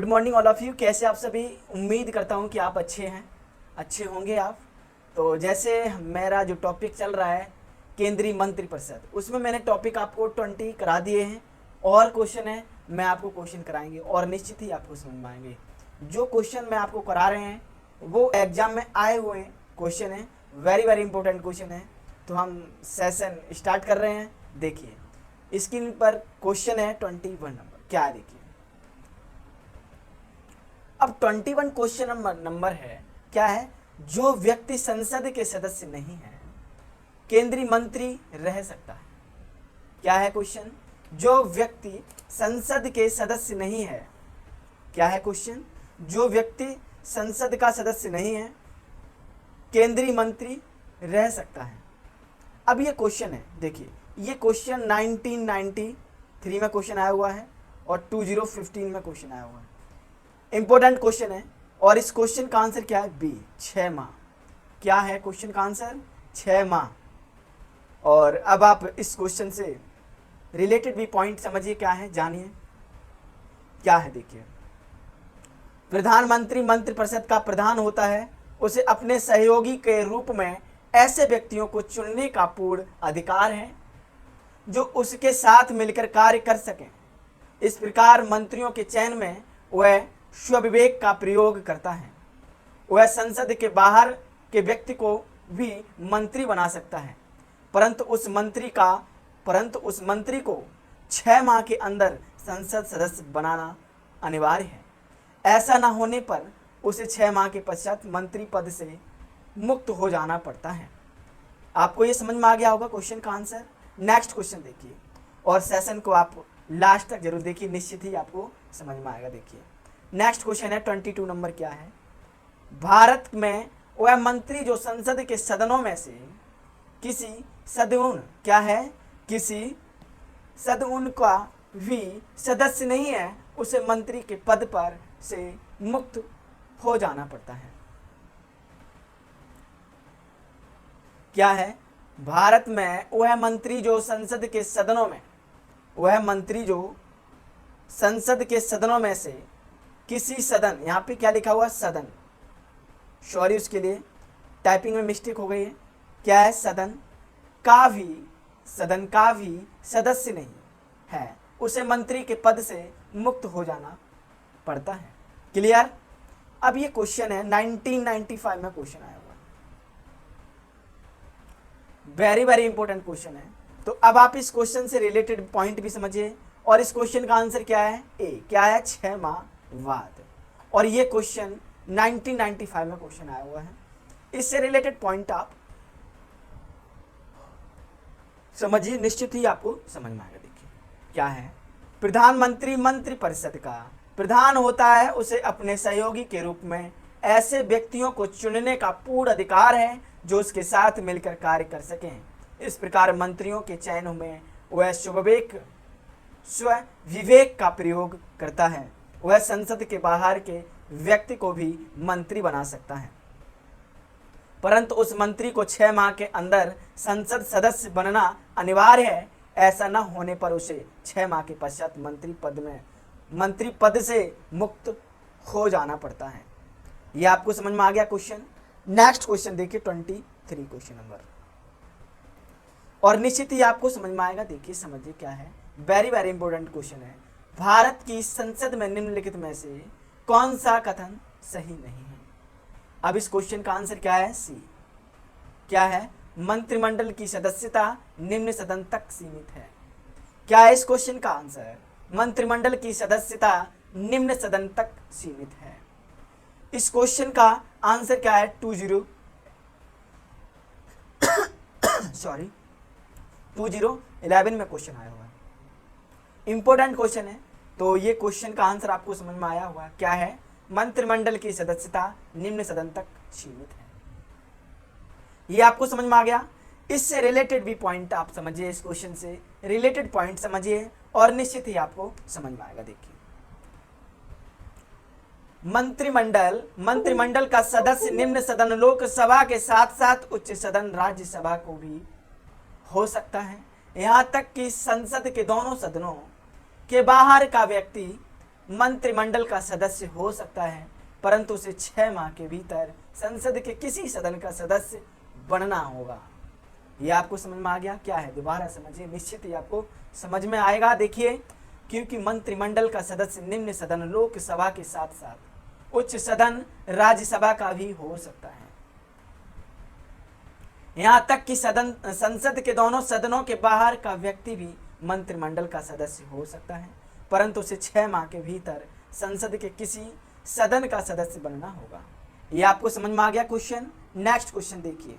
Morning all of you. कैसे आप सभी? उम्मीद करता हूँ कि आप अच्छे हैं, अच्छे होंगे आप। तो जैसे मेरा जो टॉपिक चल रहा है केंद्रीय मंत्रिपरिषद, उसमें मैंने टॉपिक आपको 20 करा दिए हैं और क्वेश्चन है मैं आपको क्वेश्चन कराएंगे और निश्चित ही आपको समझ में आएंगे। जो क्वेश्चन मैं आपको करा रहे हैं वो एग्जाम में आए हुए क्वेश्चन है, वेरी वेरी इंपॉर्टेंट क्वेश्चन है। तो हम सेशन स्टार्ट कर रहे हैं। देखिए स्क्रीन पर क्वेश्चन है 21 नंबर, क्या है देखिए। अब 21 क्वेश्चन नंबर है, क्या है? जो व्यक्ति संसद के सदस्य नहीं है केंद्रीय मंत्री रह सकता है। क्या है क्वेश्चन? जो व्यक्ति संसद के सदस्य नहीं है, क्या है क्वेश्चन? जो व्यक्ति संसद का सदस्य नहीं है केंद्रीय मंत्री रह सकता है। अब ये क्वेश्चन है, देखिए ये क्वेश्चन 1993 में क्वेश्चन आया हुआ है और 2015 में क्वेश्चन आया हुआ है। इंपॉर्टेंट क्वेश्चन है और इस क्वेश्चन का आंसर क्या है? बी, 6 माह। क्या है क्वेश्चन का आंसर? 6 माह। और अब आप इस क्वेश्चन से रिलेटेड भी पॉइंट समझिए, क्या है जानिए क्या है। देखिए प्रधानमंत्री मंत्रिपरिषद का प्रधान होता है, उसे अपने सहयोगी के रूप में ऐसे व्यक्तियों को चुनने का पूर्ण अधिकार है जो उसके साथ मिलकर कार्य कर सकें। इस प्रकार मंत्रियों के चयन में वह स्वविवेक का प्रयोग करता है। वह संसद के बाहर के व्यक्ति को भी मंत्री बना सकता है, परंतु उस मंत्री को 6 माह के अंदर संसद सदस्य बनाना अनिवार्य है। ऐसा न होने पर उसे 6 माह के पश्चात मंत्री पद से मुक्त हो जाना पड़ता है। आपको ये समझ में आ गया होगा क्वेश्चन का आंसर। नेक्स्ट क्वेश्चन देखिए और सेशन को आप लास्ट तक जरूर देखिए, निश्चित ही आपको समझ में आएगा। देखिए नेक्स्ट क्वेश्चन है 22 नंबर, क्या है? भारत में वह मंत्री जो संसद के सदनों में से किसी सदन, क्या है? किसी सदन का भी सदस्य नहीं है, उसे मंत्री के पद पर से मुक्त हो जाना पड़ता है। क्या है? भारत में वह मंत्री जो संसद के सदनों में, वह मंत्री जो संसद के सदनों में से किसी सदन, यहाँ पे क्या लिखा हुआ? सदन, सॉरी उसके लिए टाइपिंग में मिस्टेक हो गई है। क्या है? सदन का भी सदस्य नहीं है, उसे मंत्री के पद से मुक्त हो जाना पड़ता है। क्लियर? अब ये क्वेश्चन है 1995 में क्वेश्चन आया हुआ है, वेरी वेरी इंपॉर्टेंट क्वेश्चन है। तो अब आप इस क्वेश्चन से रिलेटेड पॉइंट भी समझिए और इस क्वेश्चन का आंसर क्या है? ए, क्या है? 6 माह बाद। और ये क्वेश्चन 1995 में क्वेश्चन आया हुआ है। इससे रिलेटेड पॉइंट आप समझिए, निश्चित ही आपको समझ में आएगा। देखिए क्या है? प्रधानमंत्री मंत्रिपरिषद का प्रधान होता है, उसे अपने सहयोगी के रूप में ऐसे व्यक्तियों को चुनने का पूर्ण अधिकार है जो उसके साथ मिलकर कार्य कर सकें। इस प्रकार मंत्रियों के चयन में वह स्वविवेक का प्रयोग करता है। वह संसद के बाहर के व्यक्ति को भी मंत्री बना सकता है, परंतु उस मंत्री को 6 माह के अंदर संसद सदस्य बनना अनिवार्य है। ऐसा न होने पर उसे 6 माह के पश्चात मंत्री पद से मुक्त हो जाना पड़ता है। यह आपको समझ में आ गया क्वेश्चन। नेक्स्ट क्वेश्चन देखिए 23 क्वेश्चन नंबर, और निश्चित ही आपको समझ में आएगा। देखिए समझिए क्या है, वेरी वेरी इंपॉर्टेंट क्वेश्चन है। भारत की संसद में निम्नलिखित में से कौन सा कथन सही नहीं है? अब इस क्वेश्चन का आंसर क्या है? सी। क्या है? मंत्रिमंडल की सदस्यता निम्न सदन तक सीमित है। क्या है इस क्वेश्चन का आंसर? मंत्रिमंडल की सदस्यता निम्न सदन तक सीमित है। इस क्वेश्चन का आंसर क्या है? 2011 में क्वेश्चन आया हुआ है, इंपॉर्टेंट क्वेश्चन है। तो ये क्वेश्चन का आंसर आपको समझ में आया हुआ है। क्या है? मंत्रिमंडल की सदस्यता निम्न सदन तक सीमित है। ये आपको समझ में आ गया। इससे रिलेटेड भी पॉइंट आप समझिए, इस क्वेश्चन से रिलेटेड पॉइंट समझिए और निश्चित ही आपको समझ में आएगा। देखिए मंत्रिमंडल का सदस्य निम्न सदन लोकसभा के साथ साथ उच्च सदन राज्यसभा को भी हो सकता है। यहाँ तक कि संसद के दोनों सदनों के बाहर का व्यक्ति मंत्रिमंडल का सदस्य हो सकता है, परंतु उसे 6 माह के भीतर संसद के किसी सदन का सदस्य बनना होगा। ये आपको समझ में आ गया क्या है? दोबारा समझिए, निश्चित ही आपको समझ में आएगा। देखिए, क्योंकि मंत्रिमंडल का सदस्य निम्न सदन लोकसभा के साथ साथ उच्च सदन राज्यसभा का भी हो सकता है। यहां तक कि संसद के दोनों सदनों के बाहर का व्यक्ति भी मंत्रिमंडल का सदस्य हो सकता है, परंतु उसे 6 माह के भीतर संसद के किसी सदन का सदस्य बनना होगा। ये आपको समझ में आ गया क्वेश्चन। नेक्स्ट क्वेश्चन देखिए,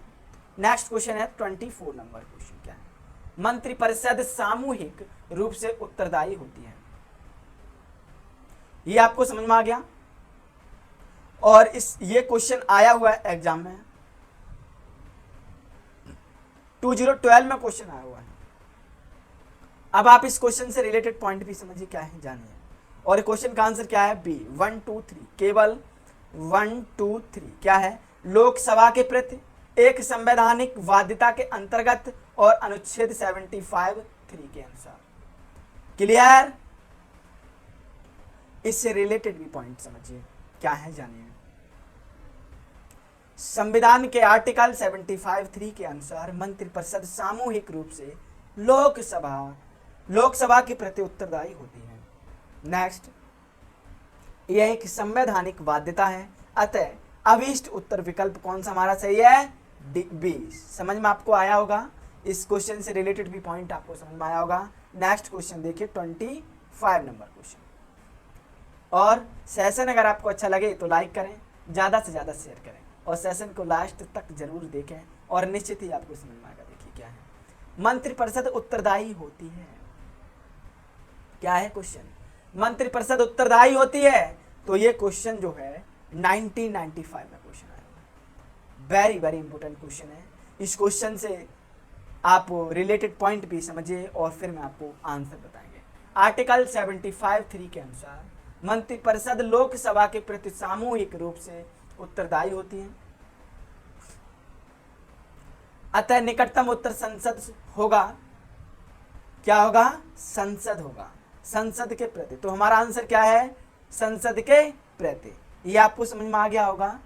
नेक्स्ट क्वेश्चन है 24 नंबर क्वेश्चन। क्या है? मंत्रिपरिषद सामूहिक रूप से उत्तरदायी होती है। ये आपको समझ में आ गया। और ये क्वेश्चन आया हुआ है एग्जाम में, 2012 में क्वेश्चन आया हुआ है। अब आप इस क्वेश्चन से रिलेटेड पॉइंट भी समझिए क्या है, जानिए। और क्वेश्चन का आंसर क्या है? बी 1 2 3, केवल 1 2 3 क्या है? लोकसभा के प्रति एक संवैधानिक बाध्यता के अंतर्गत और अनुच्छेद 75(3) के अनुसार। क्लियर? इससे रिलेटेड भी पॉइंट समझिए क्या है, जानिए। संविधान के आर्टिकल 75(3) के अनुसार मंत्रिपरिषद सामूहिक रूप से लोकसभा के प्रति उत्तरदायी होती है। नेक्स्ट, यह एक संवैधानिक बाध्यता है, अतः अभीष्ट उत्तर विकल्प कौन सा हमारा सही है? बी। समझ में आपको आया होगा। इस क्वेश्चन से रिलेटेड भी पॉइंट आपको समझ में आया होगा। नेक्स्ट क्वेश्चन देखिए 25 नंबर क्वेश्चन। और सेशन अगर आपको अच्छा लगे तो लाइक करें, ज़्यादा से ज़्यादा शेयर करें और सेशन को लास्ट तक जरूर देखें और निश्चित ही आपको समझ में आएगा। देखिए क्या है? मंत्रिपरिषद उत्तरदायी होती है। क्या है क्वेश्चन? मंत्रिपरिषद उत्तरदायी होती है। तो ये क्वेश्चन जो है 1995 में क्वेश्चन आया हुआ है। वेरी वेरी इंपॉर्टेंट क्वेश्चन है। इस क्वेश्चन से आप रिलेटेड पॉइंट भी समझिए और फिर मैं आपको आंसर बताएंगे। आर्टिकल 75(3) के अनुसार मंत्रिपरिषद लोकसभा के प्रति सामूहिक रूप से उत्तरदायी होती है, अतः निकटतम उत्तर संसद होगा। क्या होगा? संसद होगा, संसद के प्रति। तो हमारा आंसर क्या है? संसद के प्रति। ये आपको समझ में आ गया होगा।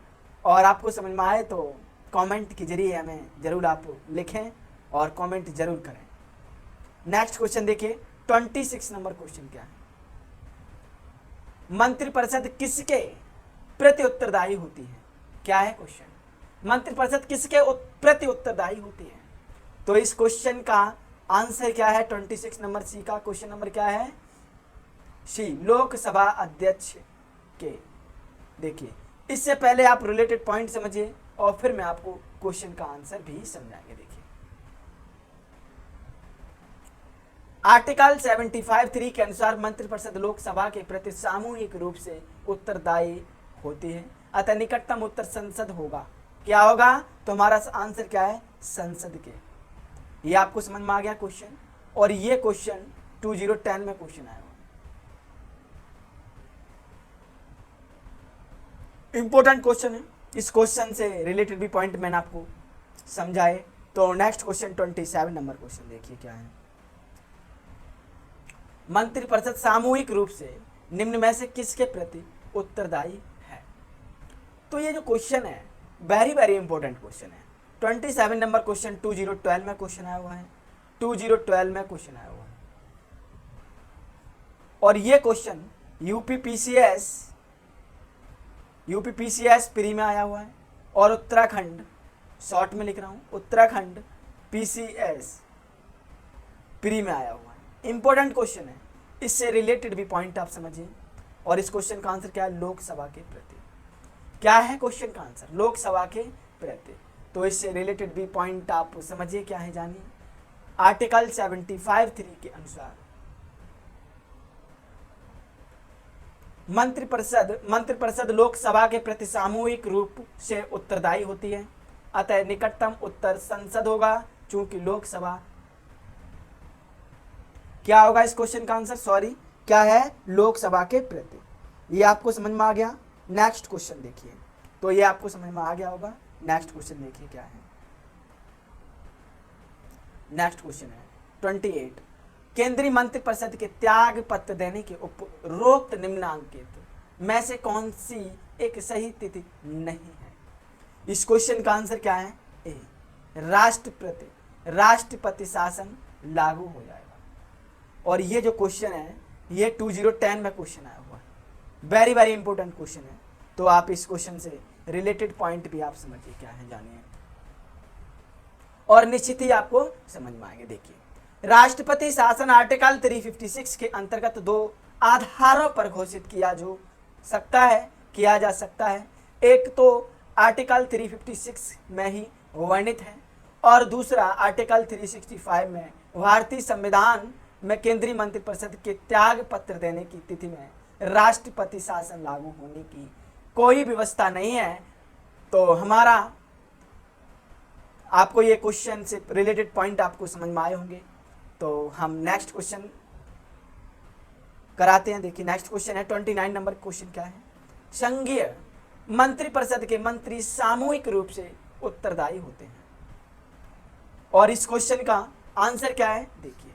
और आपको समझ में आए तो कमेंट के जरिए हमें जरूर आप लिखें और कमेंट जरूर करें। नेक्स्ट क्वेश्चन देखिए 26 नंबर क्वेश्चन। क्या है? मंत्रिपरिषद किसके प्रति उत्तरदायी होती है? क्या है क्वेश्चन? मंत्रिपरिषद किसके प्रति उत्तरदायी होती है? तो इस क्वेश्चन का आंसर क्या है? 26 नंबर सी का क्वेश्चन नंबर क्या है? सी, लोकसभा अध्यक्ष के। देखिए, इससे पहले आप रिलेटेड पॉइंट समझिए और फिर मैं आपको क्वेश्चन का आंसर भी समझाएंगे। देखिए, आर्टिकल 75(3) के अनुसार मंत्रिपरिषद लोकसभा के प्रति सामूहिक रूप से उत्तरदायी होती है, अतः निकटतम उत्तर संसद होगा। क्या होगा? तो हमारा आंसर क्या है? संसद के। ये आपको समझ में आ गया क्वेश्चन। और ये क्वेश्चन 2010 में क्वेश्चन आया हुआ। इंपॉर्टेंट क्वेश्चन है। इस क्वेश्चन से रिलेटेड भी पॉइंट मैंने आपको समझाए। तो नेक्स्ट क्वेश्चन 27 नंबर क्वेश्चन देखिए क्या है? मंत्रिपरिषद सामूहिक रूप से निम्न में से किसके प्रति उत्तरदायी है? तो ये जो क्वेश्चन है वेरी वेरी इंपॉर्टेंट क्वेश्चन है। 27 नंबर क्वेश्चन 2012 में क्वेश्चन आया हुआ है। 2012 में क्वेश्चन आया हुआ है। और ये क्वेश्चन यूपीपीसीएस प्री में आया हुआ है और उत्तराखंड, शॉर्ट में लिख रहा हूं, उत्तराखंड पीसीएस प्री में आया हुआ है। इंपॉर्टेंट क्वेश्चन है। इससे रिलेटेड भी पॉइंट आप समझिए। और इस क्वेश्चन का आंसर क्या है? लोकसभा के प्रति। क्या है क्वेश्चन का आंसर? लोकसभा के प्रति। तो इससे रिलेटेड भी पॉइंट आप समझिए क्या है, जानिए। आर्टिकल 75(3) के अनुसार मंत्रिपरिषद लोकसभा के प्रति सामूहिक रूप से उत्तरदायी होती है, अतः निकटतम उत्तर संसद होगा, चूंकि लोकसभा। क्या होगा इस क्वेश्चन का आंसर? सॉरी, क्या है? लोकसभा के प्रति। ये आपको समझ में आ गया। नेक्स्ट क्वेश्चन देखिए। तो ये आपको समझ में आ गया होगा। नेक्स्ट क्वेश्चन देखिए क्या है? नेक्स्ट क्वेश्चन है 28। केंद्रीय मंत्रिपरिषद के त्याग पत्र देने के उपरोक्त निम्नांकित में से कौन सी एक सही तिथि नहीं है? इस क्वेश्चन का आंसर क्या है? ए, राष्ट्रपति शासन लागू हो जाएगा। और ये जो क्वेश्चन है ये 2010 में क्वेश्चन आया हुआ है, वेरी वेरी इंपॉर्टेंट क्वेश्चन है। तो आप इस क्वेश्चन से रिलेटेड पॉइंट भी आप समझिए क्या है, जानिए, और निश्चित ही आपको समझ में आएंगे। देखिए, राष्ट्रपति शासन आर्टिकल 356 के अंतर्गत 2 आधारों पर घोषित किया जा सकता है। एक तो आर्टिकल 356 में ही वर्णित है और दूसरा आर्टिकल 365 में भारतीय संविधान में केंद्रीय मंत्रिपरिषद के त्याग पत्र देने की तिथि में राष्ट्रपति शासन लागू होने की कोई व्यवस्था नहीं है। तो हमारा आपको ये क्वेश्चन से रिलेटेड पॉइंट आपको समझ में आए होंगे। तो हम नेक्स्ट क्वेश्चन कराते हैं। देखिए, नेक्स्ट क्वेश्चन है 29 नंबर क्वेश्चन क्या है? संघीय मंत्रिपरिषद के मंत्री सामूहिक रूप से उत्तरदायी होते हैं। और इस क्वेश्चन का आंसर क्या है? देखिए,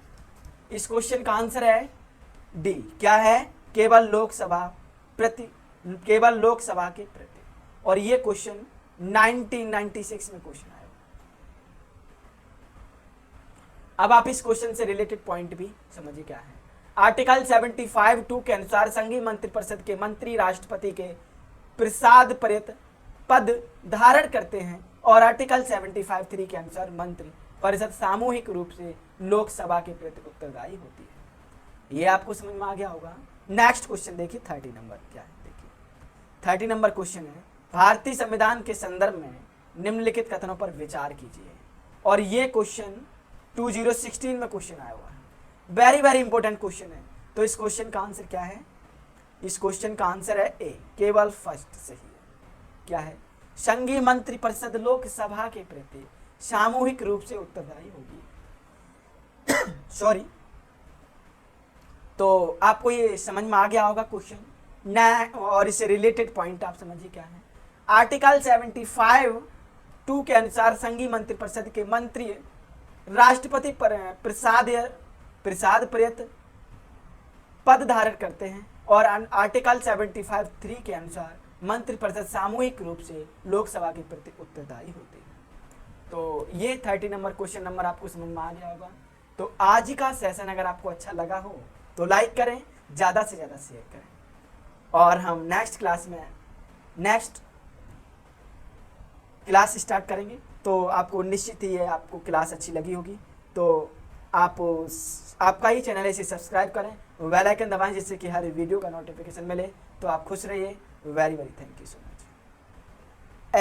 इस क्वेश्चन का आंसर है डी। क्या है? केवल लोकसभा के प्रति। और ये क्वेश्चन 1996 में क्वेश्चन आया। अब आप इस क्वेश्चन से रिलेटेड पॉइंट भी समझिए क्या है। आर्टिकल 75(2) के अनुसार संघीय मंत्रिपरिषद के मंत्री राष्ट्रपति के प्रसाद पर्यत पद धारण करते हैं और आर्टिकल 75(3) के अनुसार मंत्री परिषद सामूहिक रूप से लोकसभा के प्रति उत्तरदायी होती है। ये आपको समझ में आ गया होगा। नेक्स्ट क्वेश्चन देखिए, 30 नंबर क्या है? देखिए, 30 नंबर क्वेश्चन है, भारतीय संविधान के संदर्भ में निम्नलिखित कथनों पर विचार कीजिए। और ये क्वेश्चन 2016 में क्वेश्चन आया हुआ है, वेरी वेरी इंपॉर्टेंट क्वेश्चन है। तो इस क्वेश्चन का आंसर क्या है? इस क्वेश्चन का आंसर है ए, केवल फर्स्ट सही है। क्या है? संघीय मंत्रिपरिषद लोकसभा के प्रति सामूहिक रूप से उत्तरदायी होगी। सॉरी। तो आपको ये समझ में आ गया होगा क्वेश्चन न, और इससे रिलेटेड पॉइंट आप समझिए क्या है। आर्टिकल 75(2) के अनुसार संघीय मंत्रिपरिषद के मंत्री राष्ट्रपति पर प्रसाद पर्यत पद धारण करते हैं और आर्टिकल 75(3) के अनुसार मंत्रिपरिषद सामूहिक रूप से लोकसभा के प्रति उत्तरदायी होती है। तो ये 30 नंबर क्वेश्चन नंबर आपको समझ में आ गया होगा। तो आज का सेशन अगर आपको अच्छा लगा हो तो लाइक करें, ज़्यादा से ज़्यादा शेयर करें, और हम नेक्स्ट क्लास स्टार्ट करेंगे। तो आपको निश्चित ही आपको क्लास अच्छी लगी होगी। तो आपका ही चैनल है, इसे सब्सक्राइब करें, बेल आइकन दबाएं जिससे कि हर वीडियो का नोटिफिकेशन मिले। तो आप खुश रहिए। Very very thank you so much.